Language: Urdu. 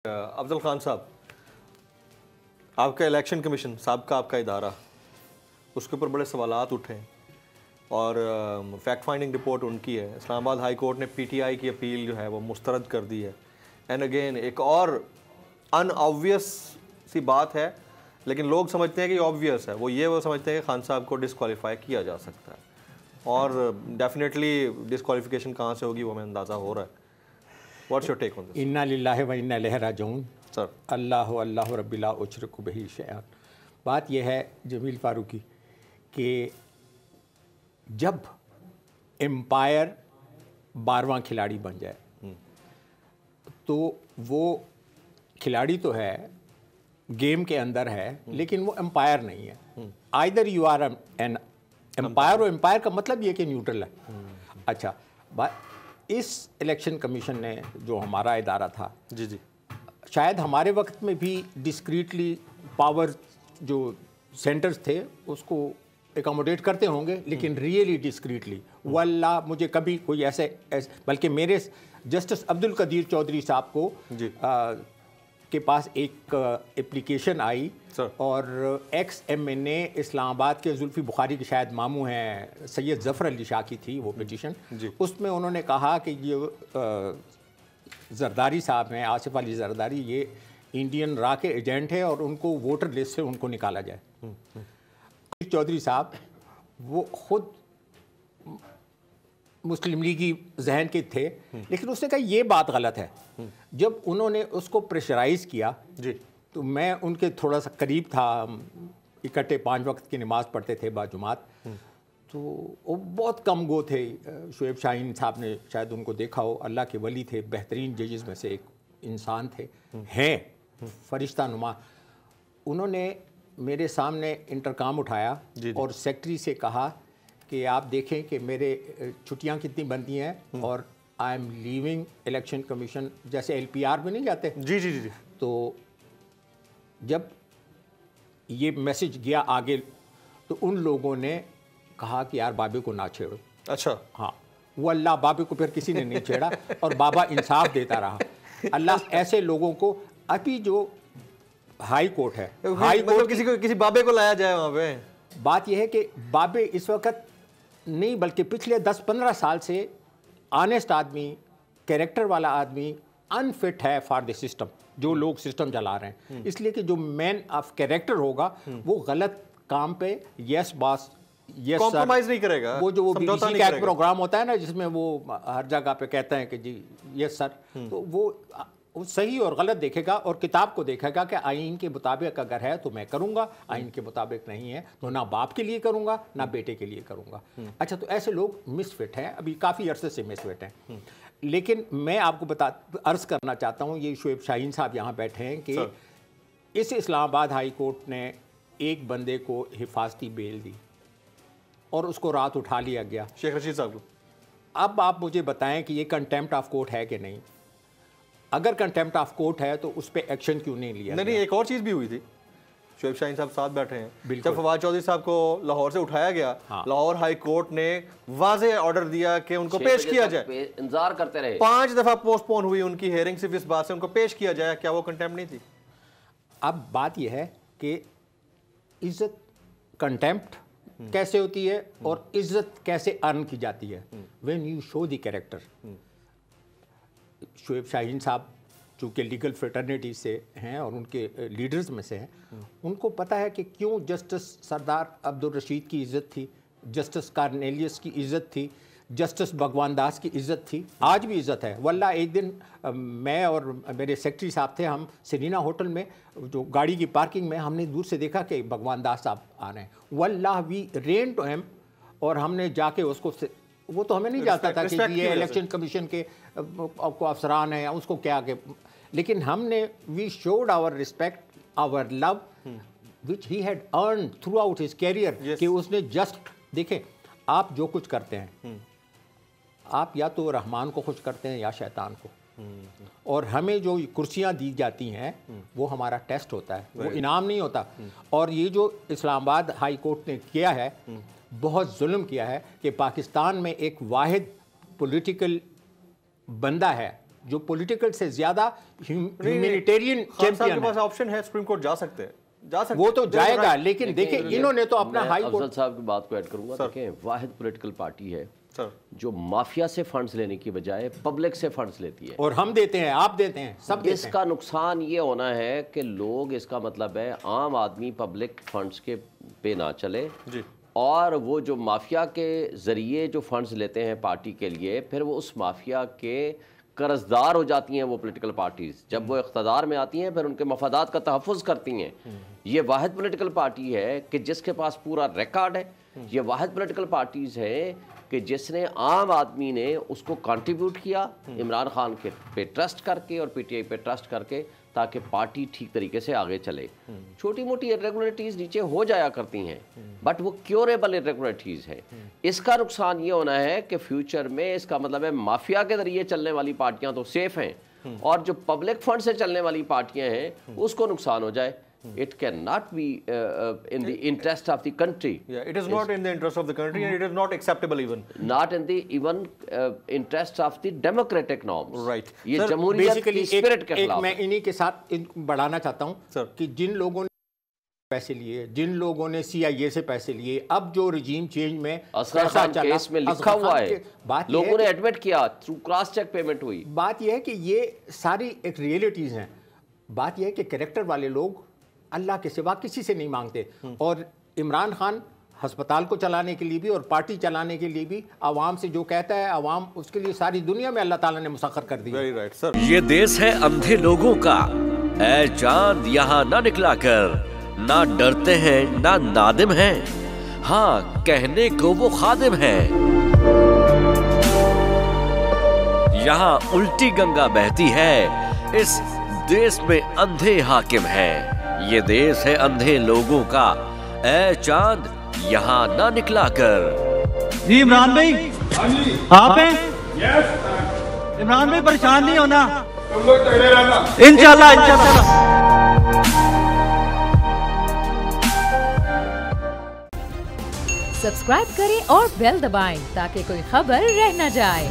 افضل خان صاحب، آپ کا الیکشن کمیشن صاحب کا آپ کا ادارہ، اس کے اوپر بڑے سوالات اٹھے ہیں اور فیکٹ فائنڈنگ رپورٹ ان کی ہے. اسلام آباد ہائی کورٹ نے پی ٹی آئی کی اپیل جو ہے وہ مسترد کر دی ہے. اینڈ اگین ایک اور ان آبویس سی بات ہے، لیکن لوگ سمجھتے ہیں کہ یہ آبویس ہے. وہ سمجھتے ہیں کہ خان صاحب کو ڈسکوالیفائی کیا جا سکتا ہے، اور ڈیفینیٹلی ڈسکوالیفیکیشن کہاں سے ہوگی وہ ہمیں اندازہ ہو رہا ہے. واٹس یور ٹیک آن دس؟ انا للہ و انا الیہ راجعون. سر، اللہ رب لا اشرک بہ شیئا. بات یہ ہے جمیل فاروقی کہ جب امپائر 12واں کھلاڑی بن جائے تو وہ کھلاڑی تو ہے، گیم کے اندر ہے، لیکن وہ امپائر نہیں ہے. Either you are an umpire, اور امپائر کا مطلب یہ کہ نیوٹرل ہے. اچھا، اس الیکشن کمیشن نے جو ہمارا ادارہ تھا، جی شاید ہمارے وقت میں بھی ڈسکریٹلی پاور جو سینٹرز تھے اس کو اکاموڈیٹ کرتے ہوں گے، لیکن ریئلی ڈسکریٹلی. واللہ مجھے کبھی کوئی ایسے بلکہ میرے جسٹس عبد القدیر چودھری صاحب کو کے پاس ایک اپلیکیشن آئی، اور ایکس ایم این اے اسلام آباد کے زلفی بخاری کے شاید ماموں ہیں، سید ظفر علی شاہ کی تھی وہ پٹیشن. اس میں انہوں نے کہا کہ یہ زرداری صاحب ہیں، آصف علی زرداری، یہ انڈین را کے ایجنٹ ہے اور ان کو ووٹر لسٹ سے ان کو نکالا جائے. چودھری صاحب وہ خود مسلم لیگی ذہن کے تھے، لیکن اس نے کہا یہ بات غلط ہے. جب انہوں نے اس کو پریشرائز کیا تو میں ان کے تھوڑا سا قریب تھا، اکٹھے 5 وقت کی نماز پڑھتے تھے باجماعت. تو وہ بہت کم گو تھے. شعیب شاہین صاحب نے شاید ان کو دیکھا ہو، اللہ کے ولی تھے، بہترین ججز میں سے ایک انسان تھے، ہیں فرشتہ نما. انہوں نے میرے سامنے انٹرکام اٹھایا اور سیکٹری سے کہا کہ آپ دیکھیں کہ میرے چھٹیاں کتنی بنتی ہیں، اور I am leaving Election Commission. جیسے ایل پی آر میں نہیں جاتے، جی. تو جب یہ میسج گیا آگے تو ان لوگوں نے کہا کہ یار بابے کو نہ چھیڑو. اچھا، ہاں، وہ اللہ بابے کو پھر کسی نے نہیں چھیڑا اور بابا انصاف دیتا رہا. اللہ ایسے لوگوں کو، ابھی جو ہائی کورٹ ہے، ہائی کورٹ کسی بابے کو لایا جائے وہاں پہ. بات یہ ہے کہ بابے اس وقت نہیں بلکہ پچھلے 10-15 سال سے آنیسٹ آدمی، کیریکٹر والا آدمی انفٹ ہے فار دی سسٹم، جو لوگ سسٹم چلا رہے ہیں. اس لیے کہ جو مین آف کیریکٹر ہوگا وہ غلط کام پہ یس باس، یس کمپرومائز نہیں کرے گا. وہ جو وہ BBC کا ایک پروگرام ہوتا ہے نا جس میں وہ ہر جگہ پہ کہتے ہیں کہ جی یس سر، تو وہ صحیح اور غلط دیکھے گا اور کتاب کو دیکھے گا کہ آئین کے مطابق اگر ہے تو میں کروں گا، آئین کے مطابق نہیں ہے تو نہ باپ کے لیے کروں گا نہ بیٹے کے لیے کروں گا. اچھا، تو ایسے لوگ مس فٹ ہیں، ابھی کافی عرصے سے مس فٹ ہیں. لیکن میں آپ کو عرض کرنا چاہتا ہوں، یہ شعیب شاہین صاحب یہاں بیٹھے ہیں کہ اس اسلام آباد ہائی کورٹ نے ایک بندے کو حفاظتی بیل دی اور اس کو رات اٹھا لیا گیا، شیخ رشید صاحب کو. اب آپ مجھے بتائیں کہ یہ کنٹیمپٹ آف کورٹ ہے کہ نہیں؟ اگر کنٹیمپٹ آف کورٹ ہے تو اس پہ ایکشن کیوں نہیں لیا؟ نہیں، ایک اور چیز بھی ہوئی تھی. شعیب شاہین صاحب ساتھ بیٹھے ہیں. جب فواد چودھری صاحب کو لاہور سے اٹھایا گیا، لاہور ہائی کورٹ نے واضح آرڈر دیا کہ ان کو پیش کیا جائے. انتظار کرتے رہے، 5 دفعہ پوسٹ پون ہوئی ان کی ہیئرنگ صرف اس بات سے ان کو پیش کیا جائے. کیا وہ کنٹیمپٹ نہیں تھی؟ اب بات یہ ہے کہ عزت کنٹیمپٹ کیسے ہوتی ہے اور عزت کیسے ارن کی جاتی ہے. When you show the character. Shoaib Shaheen صاحب چونکہ لیگل فریٹرنیٹی سے ہیں اور ان کے لیڈرز میں سے ہیں، ان کو پتہ ہے کہ کیوں جسٹس سردار عبد الرشید کی عزت تھی، جسٹس کارنیلیس کی عزت تھی، جسٹس بھگوان داس کی عزت تھی، آج بھی عزت ہے. واللہ ایک دن میں اور میرے سیکٹری صاحب تھے، ہم سرینا ہوٹل میں جو گاڑی کی پارکنگ میں ہم نے دور سے دیکھا کہ بھگوان داس صاحب آ رہے ہیں. واللہ وی رین ٹو ہیم، اور ہم نے جا کے اس کو، وہ تو ہمیں نہیں جانتا تھا کہ یہ الیکشن کمیشن کے کو افسران ہیں، اس کو کیا کہ، لیکن ہم نے we should our respect, our love which he had earned throughout his career. کہ اس نے جسٹ، دیکھیں آپ جو کچھ کرتے ہیں آپ یا تو رحمان کو خوش کرتے ہیں یا شیطان کو. اور ہمیں جو کرسیاں دی جاتی ہیں وہ ہمارا ٹیسٹ ہوتا ہے، وہ انعام نہیں ہوتا. اور یہ جو اسلام آباد ہائی کورٹ نے کیا ہے، بہت ظلم کیا ہے کہ پاکستان میں ایک واحد پولیٹیکل بندہ ہے جو پولیٹیکل سے زیادہ ہیومینیٹیرین چیمپئن کے پاس آپشن ہے, سپریم کورٹ جا سکتے ہیں, وہ تو جائے گا, لیکن دیکھیں انہوں نے تو اپنا ہائی کورٹ. افضل صاحب کی بات کو ایڈ کروں گا. دیکھیں واحد پولیٹیکل پارٹی ہے جو مافیا سے فنڈز لینے کی بجائے پبلک سے فنڈز لیتی ہے, اور ہم دیتے ہیں, آپ دیتے ہیں, سب دیتے ہیں. اس کا نقصان یہ ہونا ہے کہ لوگ, اس کا مطلب ہے عام آدمی پبلک فنڈز کے پہ نہ چلے, اور وہ جو مافیا کے ذریعے جو فنڈز لیتے ہیں پارٹی کے لیے, پھر وہ اس مافیا کے قرضدار ہو جاتی ہیں وہ پولیٹیکل پارٹیز. جب وہ اقتدار میں آتی ہیں پھر ان کے مفادات کا تحفظ کرتی ہیں. یہ واحد پولیٹیکل پارٹی ہے کہ جس کے پاس پورا ریکارڈ ہے. یہ واحد پولیٹیکل پارٹیز ہے کہ جس نے عام آدمی نے اس کو کنٹریبیوٹ کیا عمران خان کے پہ ٹرسٹ کر کے اور پی ٹی آئی پہ ٹرسٹ کر کے, تاکہ پارٹی ٹھیک طریقے سے آگے چلے. چھوٹی موٹی irregularities نیچے ہو جایا کرتی ہیں, بٹ وہ کیوریبل irregularities ہیں. اس کا نقصان یہ ہونا ہے کہ فیوچر میں, اس کا مطلب ہے مافیا کے ذریعے چلنے والی پارٹیاں تو سیف ہیں, اور جو پبلک فنڈ سے چلنے والی پارٹیاں ہیں اس کو نقصان ہو جائے. It cannot be in the interest of the country. Yeah, it is not in the interest of the country, and it is not acceptable even. Not in the even interest of the democratic norms. Right. یہ جمہوریت کی اسپرٹ کے خلاف. میں انہی کے ساتھ بڑھانا چاہتا ہوں کہ جن لوگوں نے پیسے لیے, جن لوگوں نے CIA سے پیسے لیے, اب جو رجیم چینج میں اصغر خان کیس میں لکھا ہوا ہے, لوگوں نے ایڈمٹ کیا, تھرو کراس چیک پیمنٹ ہوئی. بات یہ ہے کہ یہ ساری ایک ریئلٹیز ہیں. بات یہ ہے کہ کریکٹر والے لوگ اللہ کے سوا کسی سے نہیں مانگتے, اور عمران خان ہسپتال کو چلانے کے لیے بھی اور پارٹی چلانے کے لیے بھی عوام سے جو کہتا ہے, عوام اس کے لیے ساری دنیا میں اللہ تعالیٰ نے مسخر کر دی. Very right, sir. یہ دیس ہے اندھے لوگوں کا, اے چاند یہاں نہ نکلا کر, نہ ڈرتے ہیں نہ نادم ہیں, ہاں کہنے کو وہ خادم ہیں. یہاں الٹی گنگا بہتی ہے, اس دیس میں اندھے حاکم ہیں. یہ دیس ہے اندھے لوگوں کا, اے چاند یہاں نہ نکلا کر. جی عمران بھائی, آپ ہیں؟ عمران بھائی پریشان نہیں ہونا, انشاءاللہ انشاءاللہ. سبسکرائب کریں اور بیل دبائیں تاکہ کوئی خبر رہ نہ جائے.